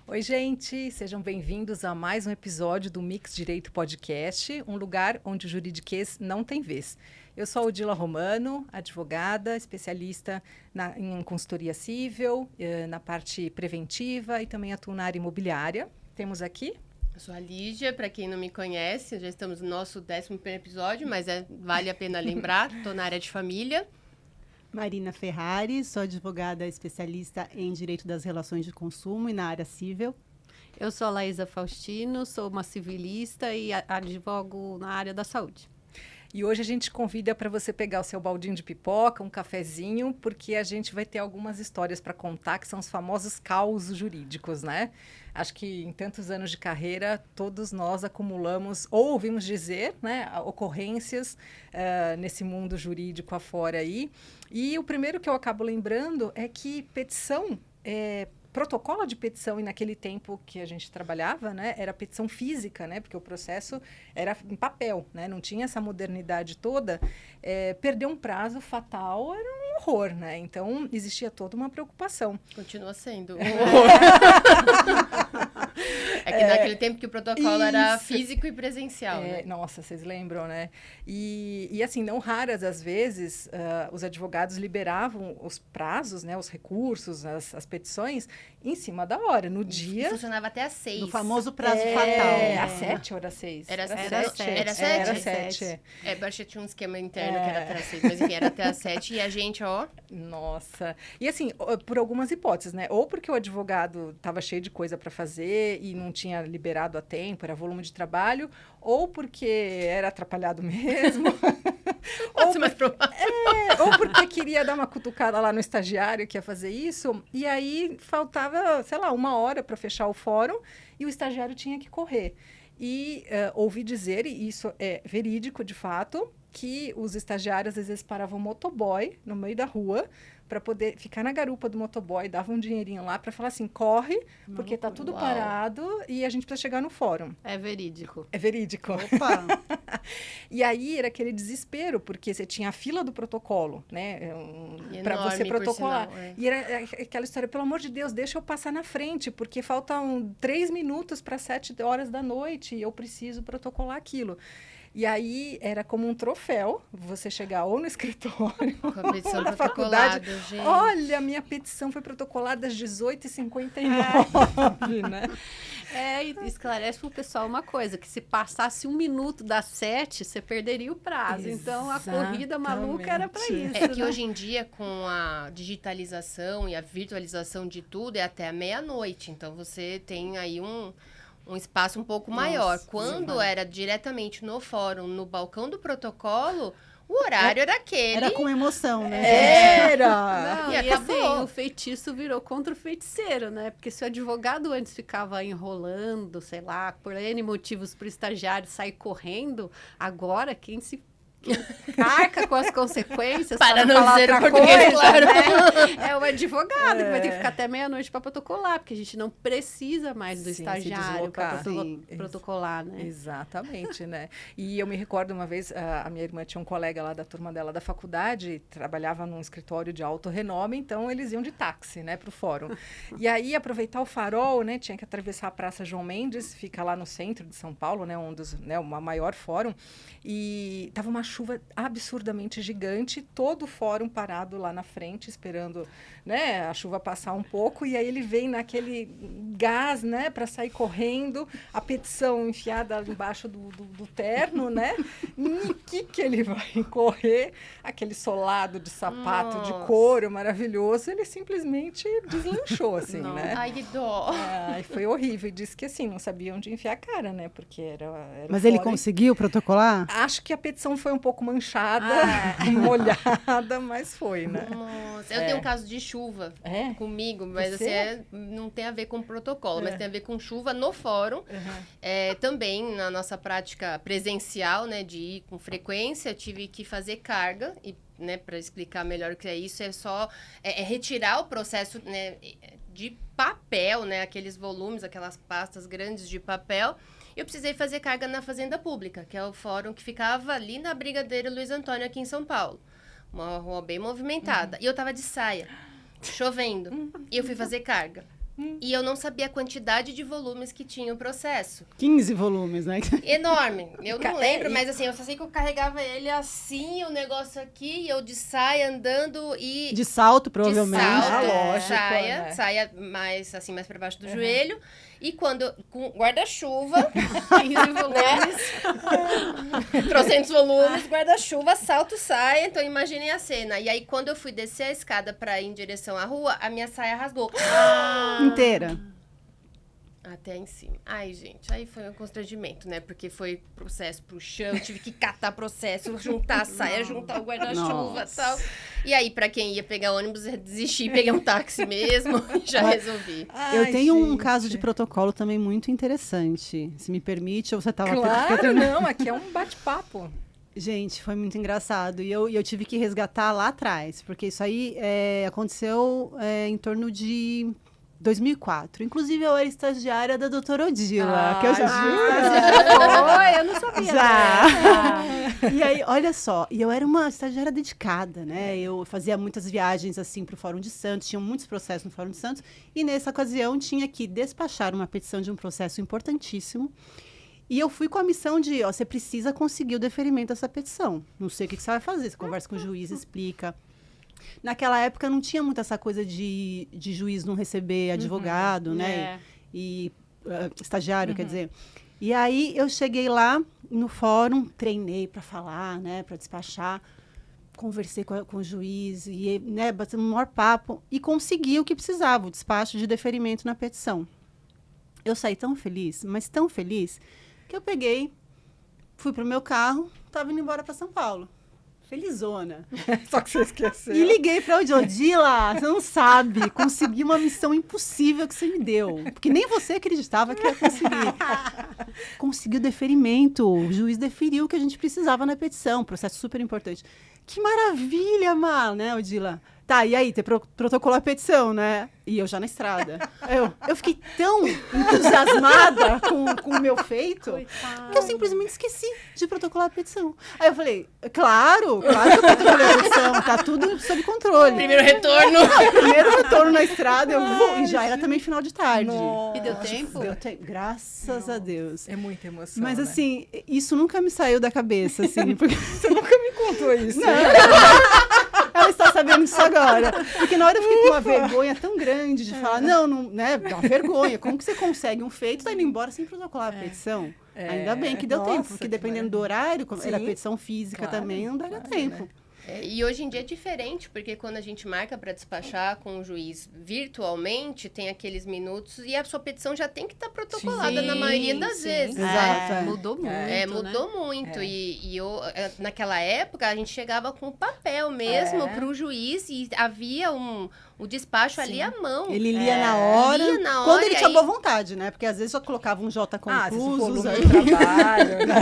Oi, gente, sejam bem-vindos a mais um episódio do Mix Direito Podcast, um lugar onde o juridiquês não tem vez. Eu sou a Odila Romano, advogada, especialista em consultoria civil, na parte preventiva e também atuo na área imobiliária. Temos aqui... Eu sou a Lígia, para quem não me conhece, já estamos no nosso 11º episódio, mas vale a pena lembrar, estou na área de família. Marina Ferrari, sou advogada especialista em Direito das Relações de Consumo e na área civil. Eu sou a Laísa Faustino, sou uma civilista e advogo na área da saúde. E hoje a gente convida para você pegar o seu baldinho de pipoca, um cafezinho, porque a gente vai ter algumas histórias para contar, que são os famosos causos jurídicos, né? Acho que em tantos anos de carreira, todos nós acumulamos, ou ouvimos dizer, né, ocorrências nesse mundo jurídico afora aí. E o primeiro que eu acabo lembrando é que petição... protocolo de petição, e naquele tempo que a gente trabalhava, né, era petição física, né, porque o processo era em papel, né, não tinha essa modernidade toda. Perder um prazo fatal era um horror, né, então existia toda uma preocupação. Continua sendo um horror. É que naquele tempo que o protocolo era físico e presencial, né? Nossa, vocês lembram, né? E assim, não raras às vezes, os advogados liberavam os prazos, né, os recursos, as petições, em cima da hora, no dia... Funcionava até às 6. No famoso prazo fatal. Às 7 ou às 6? Era 7. Era 7. Acho que tinha um esquema interno que era até às 6, mas enfim, era até às 7 e a gente, ó... Nossa. E assim, por algumas hipóteses, né? Ou porque o advogado estava cheio de coisa para fazer e não tinha liberado a tempo, era volume de trabalho, ou porque era atrapalhado mesmo. Ou porque queria dar uma cutucada lá no estagiário que ia fazer isso, e aí faltava, sei lá, 1 hora para fechar o fórum e o estagiário tinha que correr. E ouvi dizer, e isso é verídico de fato, que os estagiários às vezes paravam motoboy no meio da rua para poder ficar na garupa do motoboy, dava um dinheirinho lá para falar assim, corre, porque tá tudo parado e a gente precisa chegar no fórum. É verídico. É verídico. Opa! E aí era aquele desespero, porque você tinha a fila do protocolo, né? Para você protocolar. Sinal, E era aquela história, pelo amor de Deus, deixa eu passar na frente, porque faltam 3 minutos para 7 horas da noite e eu preciso protocolar aquilo. E aí era como um troféu, você chegar ou no escritório, com a petição ou na faculdade. Gente. Olha, minha petição foi protocolada às 18h59, né? E esclarece pro pessoal uma coisa, que se passasse 1 minuto das 7, você perderia o prazo. Então, a corrida maluca era para isso. É que hoje em dia, com a digitalização e a virtualização de tudo, é até a meia-noite. Então, você tem aí um espaço um pouco maior. Quando era diretamente no fórum, no balcão do protocolo, o horário era aquele. Era com emoção, né? Era! Não, E e acabou. assim, o feitiço virou contra o feiticeiro, né? Porque se o advogado antes ficava enrolando, sei lá, por N motivos pro estagiário sair correndo, agora quem se arca com as consequências Para não falar dizer o outra português, coisa, claro. né? É o advogado que vai ter que ficar até meia-noite para protocolar, porque a gente não precisa mais do Sim, estagiário para Sim. protocolar, né? Exatamente, né? E eu me recordo uma vez, a minha irmã tinha um colega lá da turma dela da faculdade, trabalhava num escritório de alto renome, então eles iam de táxi, né, pro fórum. E aí, aproveitar o farol, né, tinha que atravessar a Praça João Mendes, fica lá no centro de São Paulo, né, o maior fórum, e tava uma chuva absurdamente gigante, todo o fórum parado lá na frente, esperando, né, a chuva passar um pouco, e aí ele vem naquele gás, né, para sair correndo, a petição enfiada embaixo do terno, né, e que ele vai correr, aquele solado de sapato de couro maravilhoso, ele simplesmente deslanchou, assim, né. Ai, que dó. E foi horrível, e disse que assim, não sabia onde enfiar a cara, né, porque era Mas ele fora. conseguiu protocolar? Acho que a petição foi um pouco manchada, molhada, mas foi, né? Nossa, eu tenho um caso de chuva comigo, mas Você? assim, não tem a ver com protocolo, mas tem a ver com chuva no fórum. Também na nossa prática presencial, né, de ir com frequência, eu tive que fazer carga, e, né, para explicar melhor o que é isso, é só retirar o processo, né, de papel, né, aqueles volumes, aquelas pastas grandes de papel. Eu precisei fazer carga na Fazenda Pública, que é o fórum que ficava ali na Brigadeiro Luiz Antônio, aqui em São Paulo. Uma rua bem movimentada. E eu tava de saia, chovendo. E eu fui fazer carga. E eu não sabia a quantidade de volumes que tinha o processo. 15 volumes, né? Enorme. Eu não lembro, mas assim, eu só sei que eu carregava ele assim, o negócio aqui, e eu de saia andando e... De salto, provavelmente. De salto, lógico, saia, né? saia mais, assim, mais pra baixo do joelho. E quando, com guarda-chuva, 15 volumes. 300 volumes, guarda-chuva, salto, saia. Então, imaginem a cena. E aí, quando eu fui descer a escada pra ir em direção à rua, a minha saia rasgou. Inteira. Até em cima. Ai, gente, aí foi um constrangimento, né? Porque foi processo pro chão, tive que catar processo, juntar a saia, juntar o guarda-chuva e tal. E aí, pra quem ia pegar ônibus, eu desisti, peguei um táxi mesmo e já resolvi. Eu tenho um caso de protocolo também muito interessante. Se me permite, ou você estava... Claro, não, aqui é um bate-papo. Gente, foi muito engraçado. E eu tive que resgatar lá atrás, porque isso aí aconteceu em torno de 2004. Inclusive, eu era estagiária da doutora Odila, que eu já Foi, eu não sabia. Já. E aí, olha só, e eu era uma estagiária dedicada, né? Eu fazia muitas viagens, assim, para o Fórum de Santos, tinha muitos processos no Fórum de Santos, e nessa ocasião tinha que despachar uma petição de um processo importantíssimo. E eu fui com a missão de, você precisa conseguir o deferimento dessa petição. Não sei o que você vai fazer, você conversa com o juiz, explica. Naquela época não tinha muito essa coisa de juiz não receber advogado, né? E estagiário, quer dizer. E aí eu cheguei lá no fórum, treinei para falar, né? Para despachar. Conversei com o juiz, e, né, batendo um maior papo. E consegui o que precisava, o despacho de deferimento na petição. Eu saí tão feliz, mas tão feliz, que eu peguei, fui pro meu carro, estava indo embora para São Paulo. Felizona. Só que você esqueceu. E liguei para o Odila, você não sabe, consegui uma missão impossível que você me deu. Porque nem você acreditava que ia conseguir. Consegui o deferimento, o juiz deferiu o que a gente precisava na petição, processo super importante. Que maravilha, Mar, né, Odila? Tá, e aí, protocolou a petição, né? E eu já na estrada. Eu fiquei tão entusiasmada com o meu feito, que eu simplesmente esqueci de protocolar a petição. Aí eu falei, claro que eu protocolei a petição, tá tudo sob controle. Primeiro retorno. Primeiro retorno na estrada, e já era também final de tarde. E deu tempo? Deu tempo, graças a Deus. É muita emoção, Mas né? assim, isso nunca me saiu da cabeça, assim, porque... Você nunca me contou isso. Não. Ela está sabendo disso agora. Porque na hora eu fiquei com uma vergonha tão grande de falar, não, né? Dá uma vergonha. Como que você consegue um feito, tá indo embora sem protocolar a petição? Ainda bem que deu tempo, porque dependendo do horário, como era petição física também, não daria tempo. Né? E hoje em dia é diferente, porque quando a gente marca para despachar com o juiz virtualmente, tem aqueles minutos e a sua petição já tem que estar protocolada na maioria das vezes. Exato. Mudou muito, mudou muito. E eu, naquela época, a gente chegava com papel mesmo para o juiz e havia o despacho ali à mão. Ele lia na hora, quando ele tinha boa vontade, né? Porque às vezes só colocava um J confuso. De trabalho, né?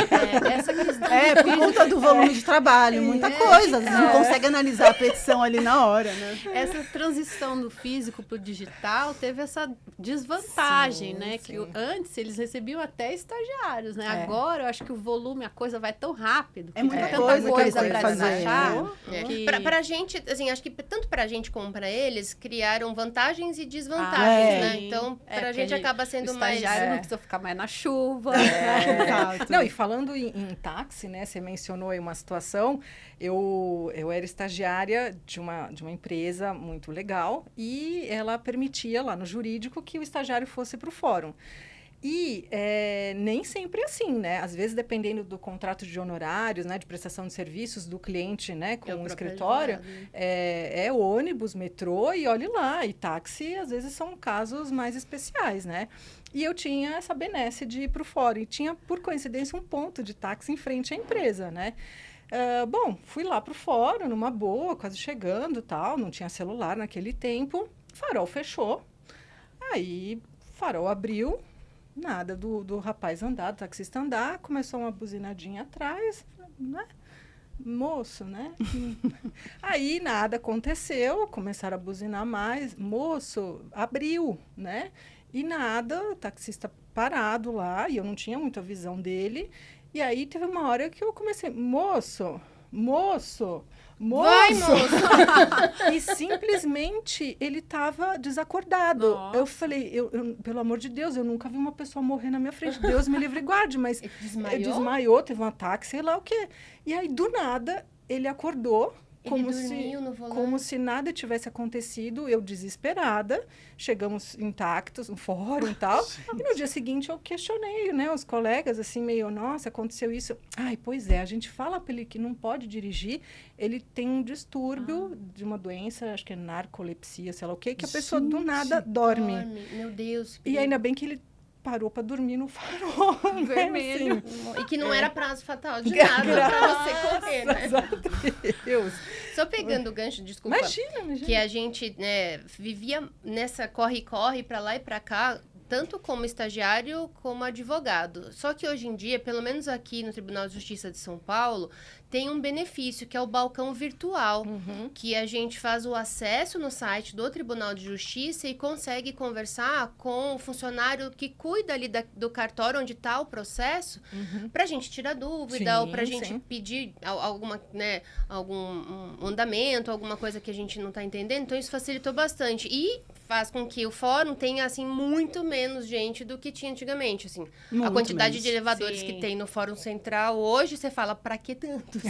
Essa questão por conta do volume de trabalho, muita coisa. Às vezes não consegue analisar a petição ali na hora, né? Essa transição do físico para o digital teve essa desvantagem, né? Que antes eles recebiam até estagiários, né? Agora eu acho que o volume, a coisa vai tão rápido. É muita tanta coisa que eles têm que para fazer. despachar. Pra gente, assim, acho que tanto pra gente como pra eles, criaram vantagens e desvantagens, né? Então, pra gente acaba sendo mais... O estagiário não precisa ficar mais na chuva. Não, e falando em táxi, né? Você mencionou aí uma situação. Eu era estagiária de uma empresa muito legal e ela permitia lá no jurídico que o estagiário fosse para o fórum. E nem sempre é assim, né? Às vezes, dependendo do contrato de honorários, né? De prestação de serviços do cliente, né? Com o escritório, é ônibus, metrô e olhe lá. E táxi, às vezes, são casos mais especiais, né? E eu tinha essa benesse de ir para o fórum. E tinha, por coincidência, um ponto de táxi em frente à empresa, né? Bom, fui lá para o fórum, numa boa, quase chegando, tal. Não tinha celular naquele tempo. Farol fechou. Aí, farol abriu. Nada do rapaz andar, do taxista andar, começou uma buzinadinha atrás, né? Moço, né? Aí nada aconteceu, começaram a buzinar mais, moço, abriu, né? E nada, o taxista parado lá, e eu não tinha muita visão dele, e aí teve uma hora que eu comecei, moço, moço! Vai, moço! E simplesmente ele estava desacordado. Nossa. Eu falei, pelo amor de Deus, eu nunca vi uma pessoa morrer na minha frente. Deus me livre e guarde, mas Ele ele desmaiou, teve um ataque, sei lá o quê. E aí, do nada, ele acordou. Dormiu no volante. Como se nada tivesse acontecido, eu desesperada, chegamos intactos no fórum e tal, e no dia seguinte eu questionei, né, os colegas, assim, meio, nossa, aconteceu isso. Ai, pois é, a gente fala para ele que não pode dirigir, ele tem um distúrbio de uma doença, acho que é narcolepsia, sei lá o quê, que a pessoa do nada dorme. Meu Deus. E ainda bem que ele parou para dormir no farol, Vermelho. Né, assim. E que não era prazo fatal de nada pra você correr, né? Deus. Só pegando o gancho, desculpa. Imagina. Que a gente, né, vivia nessa corre-corre pra lá e pra cá, tanto como estagiário como advogado. Só que hoje em dia, pelo menos aqui no Tribunal de Justiça de São Paulo, tem um benefício, que é o balcão virtual, que a gente faz o acesso no site do Tribunal de Justiça e consegue conversar com o funcionário que cuida ali do cartório onde está o processo, para a gente tirar dúvida, ou para a gente pedir alguma, né, algum andamento, alguma coisa que a gente não está entendendo. Então, isso facilitou bastante. E faz com que o fórum tenha, assim, muito menos gente do que tinha antigamente, assim. Muito a quantidade menos. de elevadores Sim. que tem no Fórum Central hoje, você fala, pra que tantos?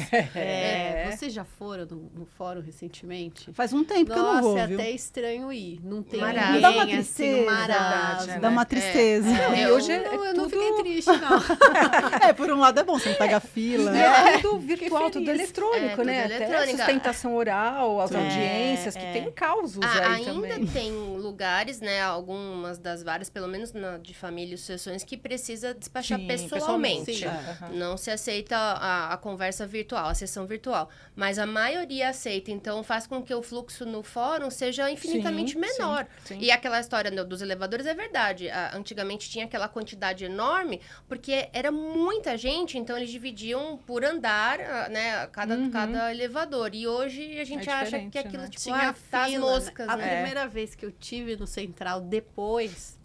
Vocês já foram no fórum recentemente? Faz um tempo que eu não Nossa, vou, é viu? até estranho ir. Não tem Marasmo. ninguém, Dá uma assim, tristeza, um marasmo. né? Dá uma tristeza. E hoje é eu não tudo... fiquei triste, não. Por um lado é bom, você não pega fila. É tudo virtual, tudo feliz. eletrônico, É, né? tudo Até a eletrônica. sustentação oral, as É, audiências, que tem causos aí Ainda também. tem lugares, né, algumas das várias, pelo menos de família e sucessões, que precisa despachar Sim, pessoalmente. Sim. Não se aceita a conversa virtual, a sessão virtual. Mas a maioria aceita, então faz com que o fluxo no fórum seja infinitamente Sim, menor. sim. E aquela história dos elevadores é verdade. Antigamente tinha aquela quantidade enorme, porque era muita gente, então eles dividiam por andar, né, cada elevador. E hoje a gente acha diferente, que aquilo, né? tipo, Tinha tá as fila, né? moscas, A né? primeira vez que eu tive no Central, depois,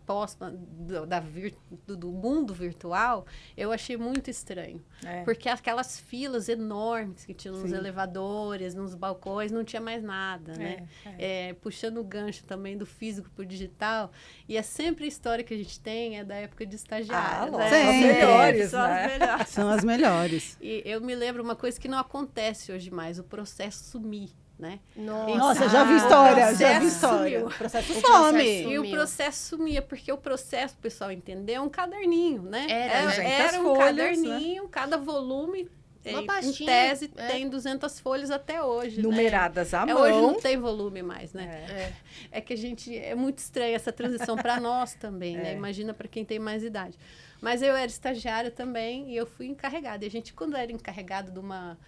do mundo virtual, eu achei muito estranho. É. Porque aquelas filas enormes que tinham nos Sim. elevadores, nos balcões, não tinha mais nada, né? Puxando o gancho também do físico pro digital, e é sempre a história que a gente tem é da época de estagiário. lógico. São as melhores, São né? as melhores. São as melhores. E eu me lembro uma coisa que não acontece hoje mais, o processo sumir, né? Nossa, já vi história, já vi processo história. sumiu. O processo O some. processo E o Sumiu. processo sumia, porque o processo, o pessoal entendeu, é um caderninho, né? Era, né? Era um folhas, caderninho, cada volume, Uma em pastinha, tese, é. tem 200 folhas até hoje, né? Numeradas à mão. Hoje não tem volume mais, né? É que a gente... É muito estranha essa transição para nós também, né? Imagina para quem tem mais idade. Mas eu era estagiária também e eu fui encarregada. E a gente, quando era encarregado de uma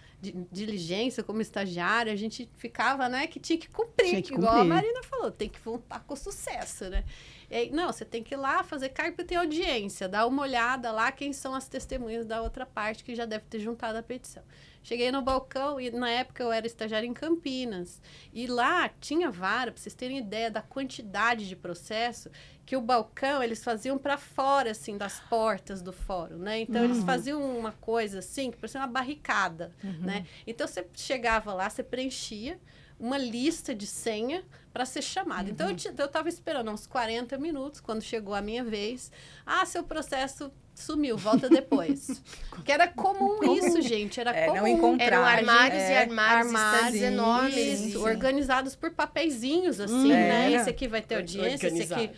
diligência como estagiária, a gente ficava, né, que tinha que cumprir. Tinha que igual a cumprir. Marina falou, tem que voltar com sucesso, né? E aí, não, você tem que ir lá fazer cargo para ter audiência, dar uma olhada lá quem são as testemunhas da outra parte que já deve ter juntado a petição. Cheguei no balcão e na época eu era estagiária em Campinas. E lá tinha vara, para vocês terem ideia da quantidade de processo, que o balcão eles faziam para fora, assim, das portas do fórum, né? Então, eles faziam uma coisa assim, que parecia uma barricada, né? Então, você chegava lá, você preenchia uma lista de senha para ser chamado. Então, eu estava esperando uns 40 minutos, quando chegou a minha vez. Ah, seu processo sumiu, volta depois. Que era comum isso, gente. Era comum. Não encontrar. Eram armários e armários, armários enormes. Isso, organizados por papeizinhos, assim, né? Esse aqui vai ter audiência, esse aqui...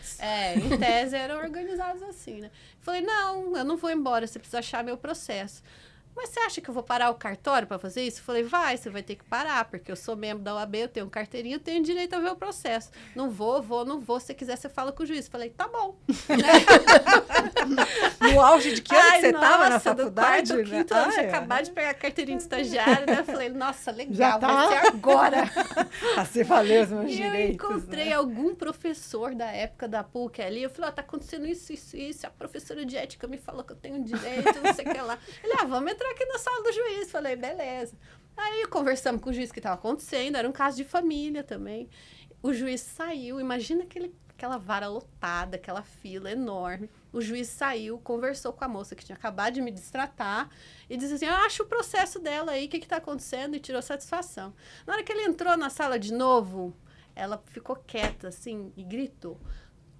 Em tese, eram organizados assim, né? Falei, não, eu não vou embora, você precisa achar meu processo. Mas você acha que eu vou parar o cartório para fazer isso? Eu falei, você vai ter que parar, porque eu sou membro da OAB, eu tenho carteirinha, eu tenho direito a ver o processo. Não vou. Se você quiser, você fala com o juiz. Eu falei, tá bom. No auge de que ano que você estava na do faculdade? quarto, quinto ano, tinha acabado de pegar a carteirinha de estagiário, né? Eu falei, nossa, legal, Já tá? vai ser agora. Assim valeu os meus E eu direitos. encontrei algum professor da época da PUC ali, eu falei, tá acontecendo isso, a professora de ética me falou que eu tenho direito, não sei o que lá. Ele, vamos entrar aqui na sala do juiz. Falei, beleza. Aí conversamos com o juiz que estava acontecendo, era um caso de família também. O juiz saiu, imagina aquele aquela vara lotada, aquela fila enorme. O juiz saiu, conversou com a moça que tinha acabado de me destratar e disse assim, acha o processo dela aí, o que está acontecendo? E tirou satisfação. Na hora que ele entrou na sala de novo, ela ficou quieta, assim, e gritou,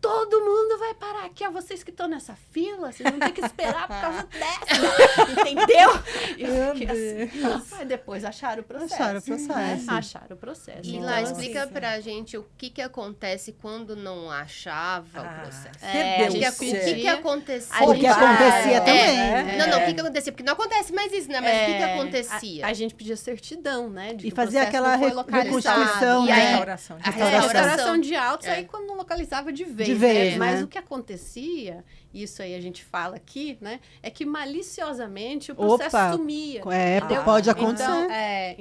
todo mundo vai parar aqui, ó, vocês que estão nessa fila, vocês vão ter que esperar por causa dessa, entendeu? E eu fiquei assim, aí depois acharam o processo. Acharam o processo. E lá, explica pra gente o que acontece quando não achava o processo. O que acontecia? O que acontecia também. Não, o que acontecia? Porque não acontece mais isso, né? Mas o que acontecia? A gente pedia certidão, né? E fazia aquela reconstituição, e aí, a restauração de autos, aí quando não localizava de vez. Né? Mas o que acontecia, isso aí a gente fala aqui, né? É que maliciosamente o processo sumia. Pode acontecer. Então,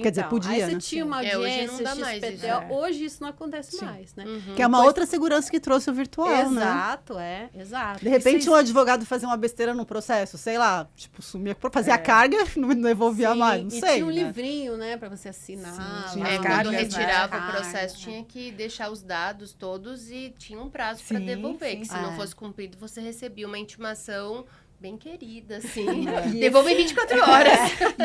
quer dizer, podia, aí você né? tinha uma hoje audiência, não dá mais XPTO, isso. hoje isso não acontece mais, né? Que é uma outra segurança que trouxe o virtual, né? Exato. De repente, um advogado fazia uma besteira no processo, sei lá, tipo, sumia, fazia a carga, não devolvia mais, não sei. E tinha um livrinho, né, pra você assinar. Quando retirava o processo, tinha que deixar os dados todos e tinha um prazo para devolver, que se não fosse cumprido, você recebia uma intimação bem querida, assim. Devolve em 24 horas.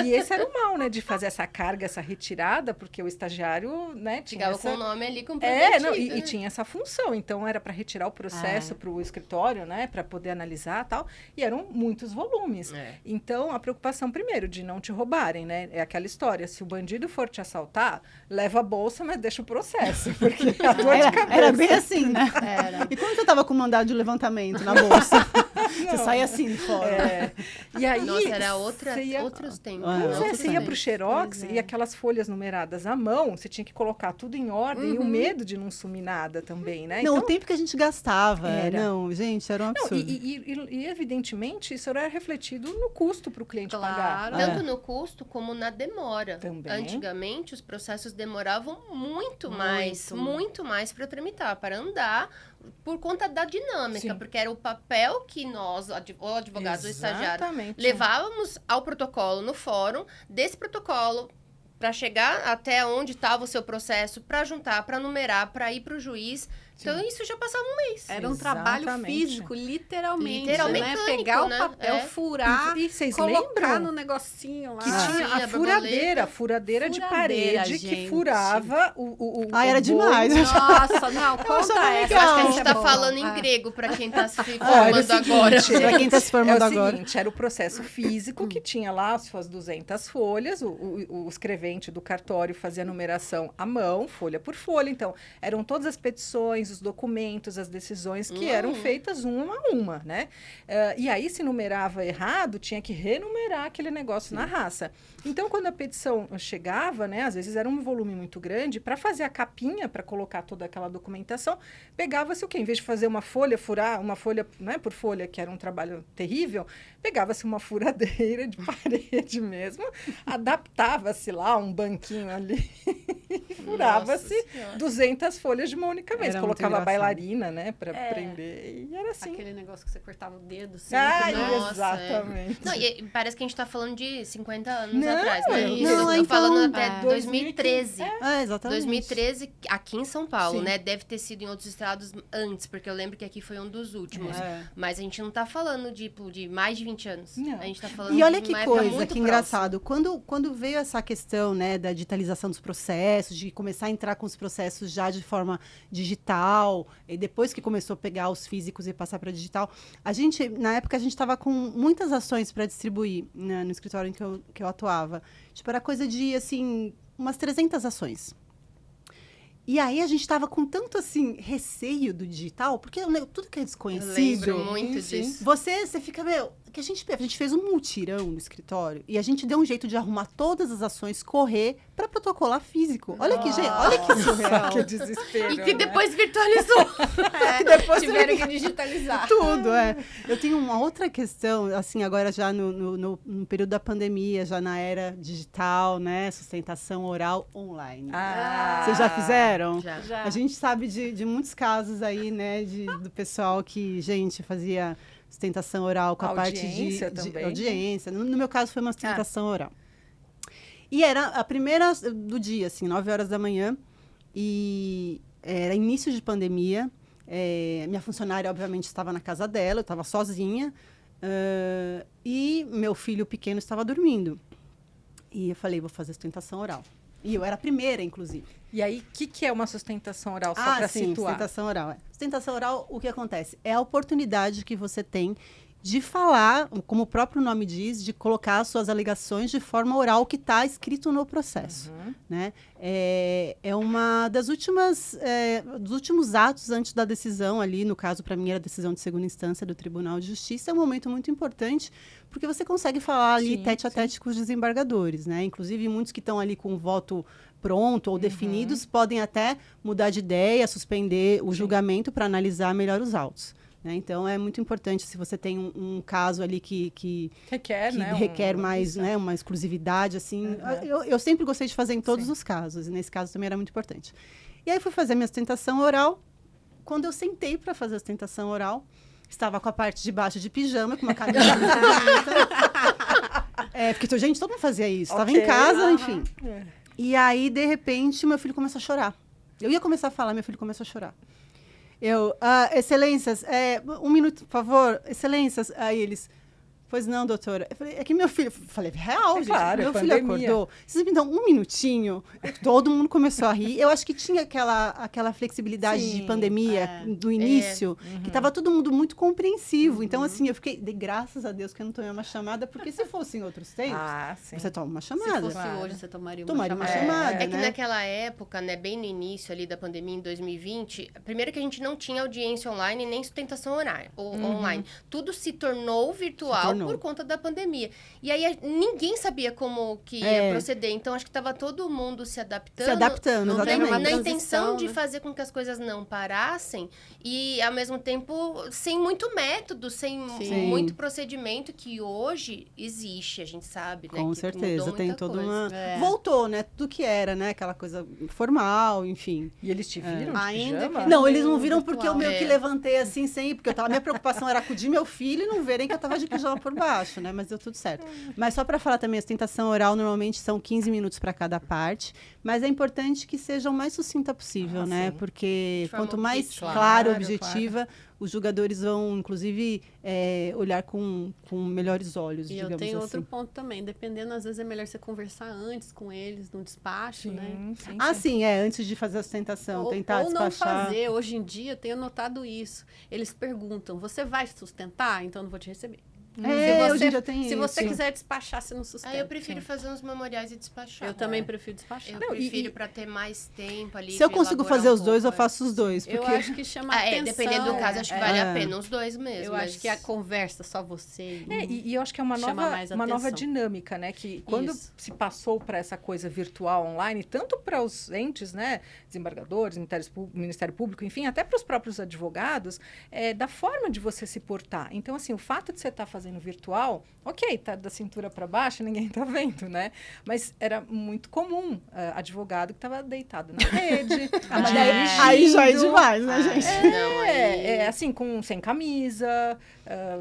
E esse era o mal, né? De fazer essa carga, essa retirada, porque o estagiário, né? Ficava com o nome ali comprometido. E tinha essa função. Então, era para retirar o processo para o escritório, né? Para poder analisar e tal. E eram muitos volumes. Então, a preocupação, primeiro, de não te roubarem, né? É aquela história. Se o bandido for te assaltar, leva a bolsa, mas deixa o processo. Porque a dor de cabeça... Era bem assim, né? E quando você tava com mandado de levantamento na bolsa? Você saia assim fora. E aí, nossa, era outros tempos. Você ia pro Xerox e aquelas folhas numeradas à mão, você tinha que colocar tudo em ordem e o medo de não sumir nada também, né? Não, então, o tempo que a gente gastava. Não, gente, era um absurdo. E evidentemente, isso era refletido no custo para o cliente pagar. Tanto no custo como na demora. Também. Antigamente, os processos demoravam muito mais para tramitar, para andar, por conta da dinâmica, porque era o papel que nós, ou advogados ou estagiários, levávamos ao protocolo no fórum, desse protocolo para chegar até onde estava o seu processo, para juntar, para numerar, para ir para o juiz. Então, isso já passava um mês. Era um trabalho físico, literalmente, mecânico, né? Pegar o papel, furar, colocar no negocinho lá. Que tinha a furadeira de parede, gente, que furava o era demais. Nossa, não, conta essa. Eu acho que a gente tá falando em grego para quem tá se formando agora. Para quem tá se formando agora. Seguinte, era o processo físico que tinha lá as suas 200 folhas, o escrevente do cartório fazia a numeração à mão, folha por folha. Então, eram todas as petições, os documentos, as decisões que eram feitas uma a uma, né? E aí, se numerava errado, tinha que renumerar aquele negócio na raça. Então, quando a petição chegava, né, às vezes era um volume muito grande, para fazer a capinha, para colocar toda aquela documentação, pegava-se o quê? Em vez de fazer uma folha, furar uma folha, né, por folha, que era um trabalho terrível, pegava-se uma furadeira de parede mesmo, adaptava-se lá um banquinho ali e furava-se 200 folhas de uma única vez. Colocava a bailarina, né, para prender, e era assim. Aquele negócio que você cortava o dedo, assim. Exatamente. Não, e parece que a gente tá falando de 50 anos atrás, né? Não, eu tô falando até 2013. Exatamente. 2013, aqui em São Paulo, né? Deve ter sido em outros estados antes, porque eu lembro que aqui foi um dos últimos. Mas a gente não tá falando de mais de 20 anos. Não. A gente tá falando de uma que coisa, que engraçado. Quando veio essa questão, né, da digitalização dos processos, de começar a entrar com os processos já de forma digital, e depois que começou a pegar os físicos e passar para digital, na época, a gente estava com muitas ações para distribuir, né, no escritório em que eu atuava. Tipo, era coisa de, assim, umas 300 ações. E aí, a gente estava com tanto, assim, receio do digital, porque tudo que é desconhecido... Eu lembro muito disso. Você fica, que a gente fez um mutirão no escritório e a gente deu um jeito de arrumar todas as ações, correr para protocolar físico. Olha que surreal. Que desespero. E que depois virtualizou. Depois tiveram que digitalizar. Tudo, Eu tenho uma outra questão, assim, agora já no período da pandemia, já na era digital, né? Sustentação oral online. Vocês já fizeram? Já. A gente sabe de muitos casos aí, né? Do pessoal que, gente, fazia... sustentação oral com a parte de audiência. No meu caso, foi uma sustentação oral. E era a primeira do dia, assim, 9 horas da manhã. E era início de pandemia. Minha funcionária, obviamente, estava na casa dela, eu estava sozinha. E meu filho pequeno estava dormindo. E eu falei, vou fazer sustentação oral. E eu era a primeira, inclusive. E aí, o que é uma sustentação oral? Só para situar. Sustentação oral. Sustentação oral, o que acontece? É a oportunidade que você tem de falar, como o próprio nome diz, de colocar as suas alegações de forma oral, que está escrito no processo. Né? É uma das dos últimos atos antes da decisão ali, no caso, para mim, era a decisão de segunda instância do Tribunal de Justiça. É um momento muito importante, porque você consegue falar ali tete a tete com os desembargadores. Né? Inclusive, muitos que estão ali com o voto pronto ou definidos podem até mudar de ideia, suspender o julgamento para analisar melhor os autos. Né? Então, é muito importante, se você tem um caso ali que requer mais, né, uma exclusividade, assim. Eu sempre gostei de fazer em todos os casos, e nesse caso também era muito importante. E aí, fui fazer a minha sustentação oral. Quando eu sentei para fazer a sustentação oral, estava com a parte de baixo de pijama, com uma camisa muito bonita. Porque, gente, todo mundo fazia isso. Estava em casa, enfim. E aí, de repente, meu filho começou a chorar. Eu ia começar a falar, meu filho começou a chorar. Excelências, um minuto, por favor, excelências. Aí eles, pois não, doutora. Eu falei, é que meu filho... Falei, real, gente. Claro, meu filho acordou. Vocês me dão um minutinho. Todo mundo começou a rir. Eu acho que tinha aquela flexibilidade de pandemia do início, que estava todo mundo muito compreensivo. Então, assim, eu dei graças a Deus que eu não tomei uma chamada, porque se fosse em outros tempos, você toma uma chamada. Se fosse hoje, você tomaria uma chamada. É que naquela época, né, bem no início ali da pandemia, em 2020, primeiro que a gente não tinha audiência online nem sustentação online. Tudo se tornou virtual por conta da pandemia. E aí ninguém sabia como que ia proceder. Então, acho que estava todo mundo se adaptando. Exatamente. Na intenção de fazer com que as coisas não parassem e, ao mesmo tempo, sem muito método, sem muito procedimento que hoje existe, a gente sabe, né? Com que certeza, tem toda coisa. uma... Voltou, né? Tudo que era, né? Aquela coisa formal, enfim. E eles te viram de pijama? Não, eles não viram porque eu meio que levantei assim, porque minha preocupação era acudir meu filho e não verem que eu tava de pijama por baixo, né? Mas deu tudo certo. Mas só para falar também, a sustentação oral normalmente são 15 minutos para cada parte, mas é importante que seja o mais sucinta possível, né? Porque quanto mais clara, objetiva, os jogadores vão, inclusive, olhar com melhores olhos, digamos assim. E eu tenho outro ponto também. Dependendo, às vezes é melhor você conversar antes com eles, no despacho, né? Sim, antes de fazer a sustentação, tentar despachar. Ou não fazer. Hoje em dia, eu tenho notado isso. Eles perguntam, você vai sustentar? Então, eu não vou te receber. Se você quiser despachar, você não sustenta. Eu prefiro fazer uns memoriais e despachar. Eu também prefiro despachar. Eu prefiro para ter mais tempo ali. Se eu consigo fazer os dois, eu faço os dois. Porque... Eu acho que chama atenção. Dependendo do caso, acho que vale a pena os dois mesmo. Eu acho que a conversa, só você. E eu acho que é uma nova dinâmica, né? Que quando se passou para essa coisa virtual online, tanto para os entes, né? Desembargadores, Ministério Público, enfim, até para os próprios advogados, da forma de você se portar. Então, assim, o fato de você estar fazendo virtual, tá da cintura para baixo, ninguém tá vendo, né? Mas era muito comum advogado que estava deitado na rede. Aí já é demais, né, gente? Assim, sem camisa,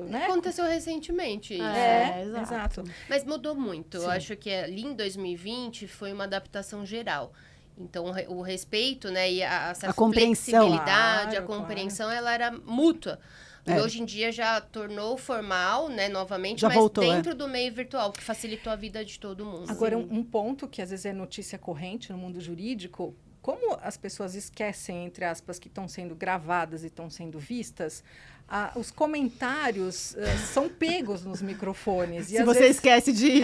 né? Aconteceu recentemente isso. Exato. Mas mudou muito. Eu acho que ali em 2020 foi uma adaptação geral. Então, o respeito, né, e essa flexibilidade, a compreensão, ela era mútua. E hoje em dia já tornou formal, né, novamente, mas voltou, dentro do meio virtual, que facilitou a vida de todo mundo. Agora, um ponto que às vezes é notícia corrente no mundo jurídico, como as pessoas esquecem, entre aspas, que estão sendo gravadas e estão sendo vistas, os comentários são pegos nos microfones. Se você esquece de...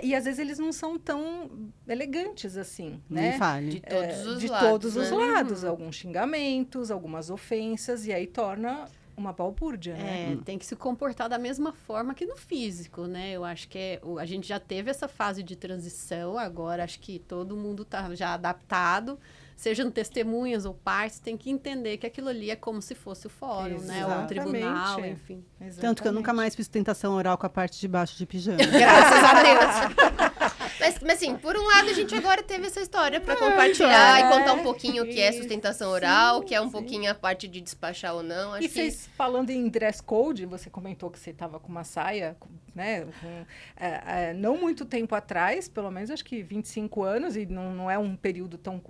E às vezes eles não são tão elegantes assim, né? De todos os lados. De todos os lados. Alguns xingamentos, algumas ofensas, e aí torna... uma balbúrdia, né? Tem que se comportar da mesma forma que no físico, né? Eu acho que a gente já teve essa fase de transição, agora acho que todo mundo está já adaptado, sejam testemunhas ou partes, tem que entender que aquilo ali é como se fosse o fórum, né? Ou um tribunal, enfim. Tanto que eu nunca mais fiz tentação oral com a parte de baixo de pijama. Graças a Deus! Mas assim, por um lado, a gente agora teve essa história para compartilhar e contar um pouquinho o que é sustentação oral, o que é um pouquinho a parte de despachar ou não. Acho e vocês, falando em dress code, você comentou que você estava com uma saia, né? Não muito tempo atrás, pelo menos acho que 25 anos, e não é um período tão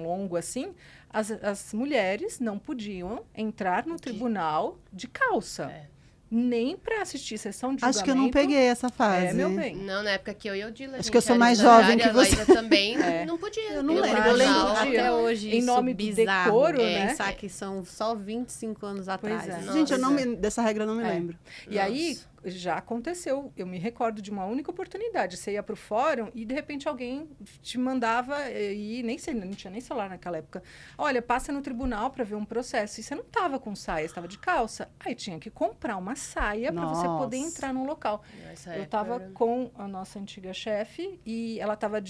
longo assim, as mulheres não podiam entrar no tribunal de calça. Nem para assistir sessão de julgamento. Acho que eu não peguei essa fase. Meu bem. Não, na época que eu e a Odila, acho que eu sou mais jovem que você. Também não podia. Eu não lembro. Eu lembro até hoje em nome do decoro, né? Pensar que são só 25 anos atrás. É. Gente, dessa regra eu não me lembro. E aí, já aconteceu. Eu me recordo de uma única oportunidade. Você ia para o fórum e, de repente, alguém te mandava ir, nem sei, não tinha nem celular naquela época. Olha, passa no tribunal para ver um processo. E você não estava com saia, estava de calça. Aí tinha que comprar uma saia para você poder entrar no local. Eu estava com a nossa antiga chefe e ela estava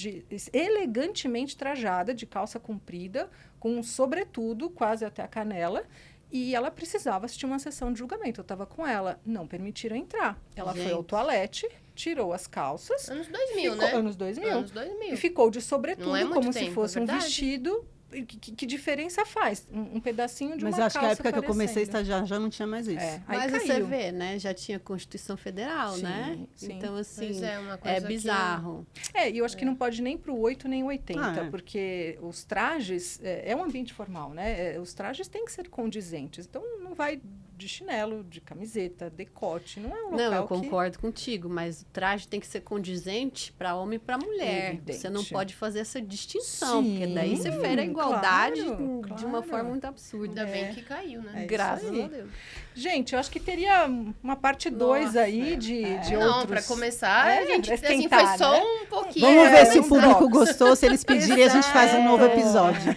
elegantemente trajada, de calça comprida, com um sobretudo quase até a canela. E ela precisava assistir uma sessão de julgamento. Eu estava com ela, não permitiram entrar. Ela foi ao toalete, tirou as calças. Anos 2000, né? Anos 2000. Anos 2000. E ficou de sobretudo, como se tempo, fosse um vestido. Que diferença faz? Um pedacinho de uma calça. Mas acho que a época que eu comecei a aparecendo. estagiar já não tinha mais isso. Mas Aí você caiu. vê, né? Já tinha Constituição Federal, né? Sim. Então, assim, Pois uma coisa bizarro. E eu acho que não pode nem pro 8 nem 80, porque os trajes, é um ambiente formal, né? Os trajes têm que ser condizentes. Então, não vai de chinelo, de camiseta, decote, não é um local Não, eu concordo contigo, mas o traje tem que ser condizente para homem e para mulher. Evidente. Você não pode fazer essa distinção, Sim, porque daí você fere a igualdade de uma claro. forma muito absurda. Ainda bem que caiu, né? Graças aí. a Deus. Gente, eu acho que teria uma parte 2 aí de outros... Não, para começar, a gente, pra assim, esquentar, foi só né? um pouquinho. Vamos ver se o uns público blocos. gostou. Se eles pedirem, a gente faz um novo episódio.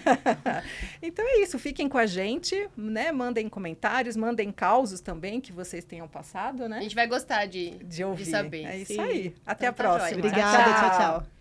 Então é isso, fiquem com a gente, né? Mandem comentários, mandem causos também que vocês tenham passado, né? A gente vai gostar de ouvir. saber. É isso Sim. aí. Até Então a tá próxima. jóia. Obrigada, tchau, tchau.